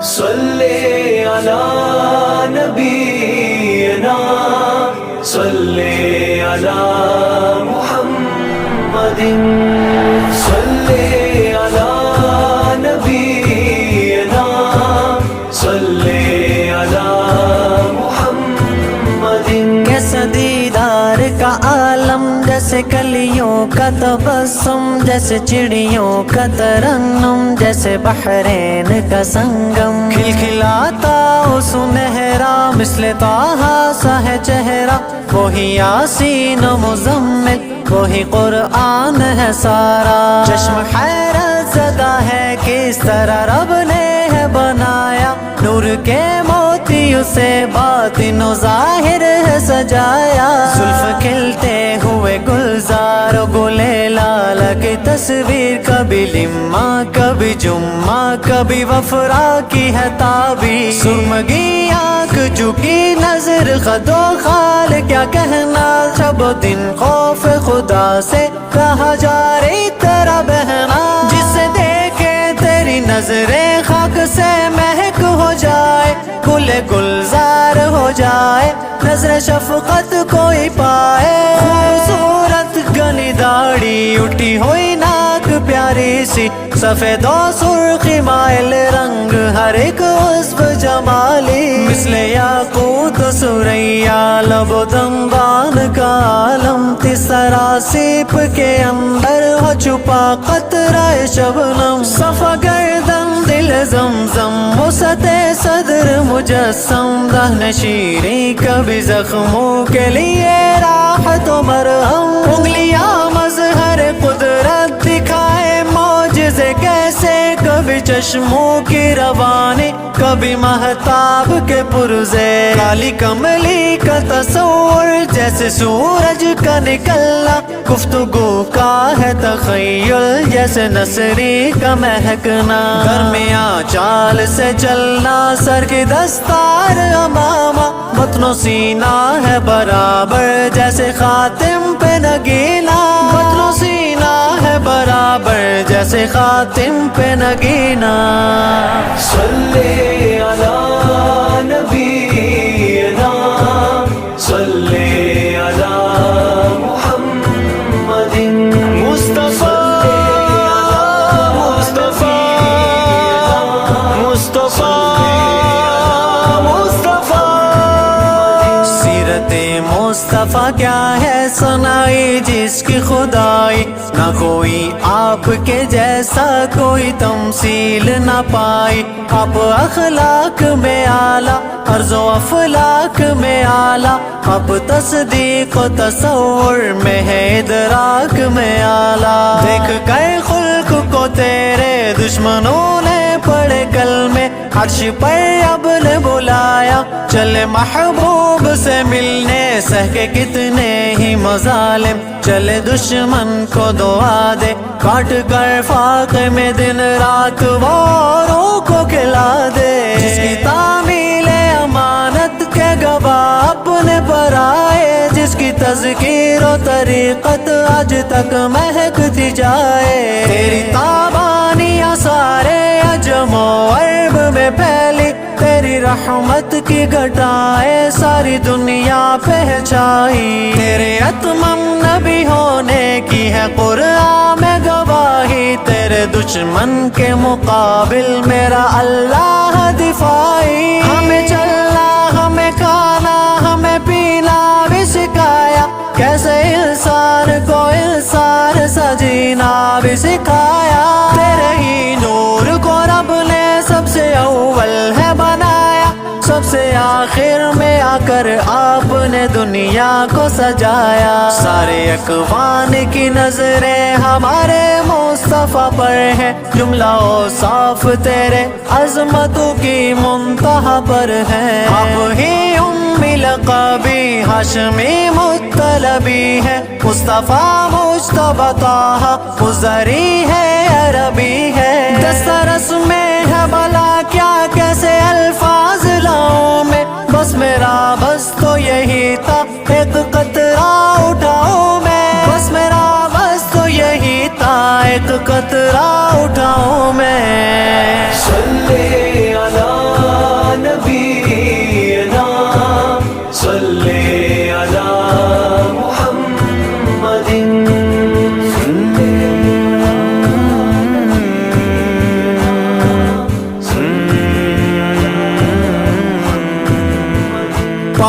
صلی علی نبینا صلی علی محمد صلی علی نبینا صلی علی محمد۔ کیسا دیدار کا عالم، جیسے کلیوں کا تبسم، جیسے چڑیوں کا ترنم، جیسے بحرین کا سنگم، کھلکھلاتا ہو سنہرا مثل طٰہٰ سا ہے چہرہ، وہی یاسین و مزمل، وہی قرآن ہے سارا۔ چشم حیرت زدہ ہے کس طرح رب نے ہے بنایا، نور کے موتیوں سے باطن و ظاہر ہے سجایا۔ زلف کھلتے ہوئے گلزار و گلے لالا کی تصویر، کبھی لما کبھی جمعہ کبھی وفرا کی ہے تعبیر۔ سرمگی آنکھ جھکی نظر خد و خال، کیا کہنا شب و دن خوف خدا سے کہا جا رہی تیرا بہنا۔ جسے دیکھے تیری نظریں خاک سے مہک ہو جائے، گل گلزار ہو جائے، نظر شفقت کوئی پائے۔ خوبصورت گنی داڑھی اٹھی ہوئی ناک پیاری سی، سفید و سرخی مائل رنگ ہر ایک عصب جمالی، مثل یاقوت و سریا لب و دندان کا عالم، تیسرا سیپ کے اندر ہو چھپا قطرہ شبنم، صفا گردن دل زمزم وسط صدر مجسم، دہن شیریں کبھی زخموں کے لیے راحت و مرہم، انگلیاں مظہر قدرت دکھائے معجزے کیسے، کبھی چشموں کی روانی کبھی مہتاب کے پرزے، کالی کملی کا تصور جیسے سورج کا نکلنا، گفتگو کا ہے تخیل جیسے نسری کا مہکنا، درمیان چال سے چلنا سر کی دستار امامہ، متن و سینہ ہے برابر جیسے خاتم پہ نگینا، متن و سینہ ہے برابر جیسے خاتم پہ نگینا۔ صلی علی نبینا صلی علی محمد مصطفیٰ مصطفیٰ مصطفیٰ مصطفیٰ۔ سیرت مصطفیٰ کیا ہے سنائی جس کی خدائی، نہ کوئی آپ کے جیسا کوئی تمثیل نہ پائی، آپ اخلاق میں اعلیٰ عرض و افلاق میں اعلیٰ، آپ تصدیق و تصور میں ہے ادراک میں اعلیٰ، دیکھ کر خلق کو تیرے دشمنوں نے پڑے کلمے، عرش پر اب نے بلایا، چلے محبوب سے ملنے، سہ کے کتنے ہی مظالم، چلے دشمن کو دعا دے، کاٹ کر فاقے میں دن رات واروں کو کھلا دے، جس کی تعمیل امانت کے گواہ اپنے پر آئے، جس کی تذکیر و طریقت آج تک مہکتی جائے، تیری تابانیاں سارے عجم و عرب میں پھیلی، تیری رحمت کی گھٹائیں ساری دنیا پہ چھائی، تیرے اتمم نبی ہونے کی ہے قرآن میں گواہی، تیرے دشمن کے مقابل میرا اللہ دفاعی، ہمیں چلنا ہمیں کھانا ہمیں پینا بھی سکھایا، کیسے انسان کو انسان سجینا بھی سکھایا، تیرے ہی نور کو رب نے سب سے اول ہے بنایا، سب سے آخر میں آ کر آپ نے دنیا کو سجایا، سارے اکوان کی نظریں ہمارے مصطفیٰ پر ہے، جملہ اوصاف تیرے عظمتوں کی منتہا پر ہے، آپ ہی امی لقبی ہاشمی مطلبی ہے، مصطفیٰ مجتبی طٰہٰ مزری ہے عربی ہے، دسترس میں ہے بلا کیا کیسے الفاظ لاؤں میں، بس میرا بس تو یہی تھا ایک قطرہ اٹھاؤں میں، بس میرا بس تو یہی تھا ایک قطرہ اٹھاؤں میں۔ صلی علی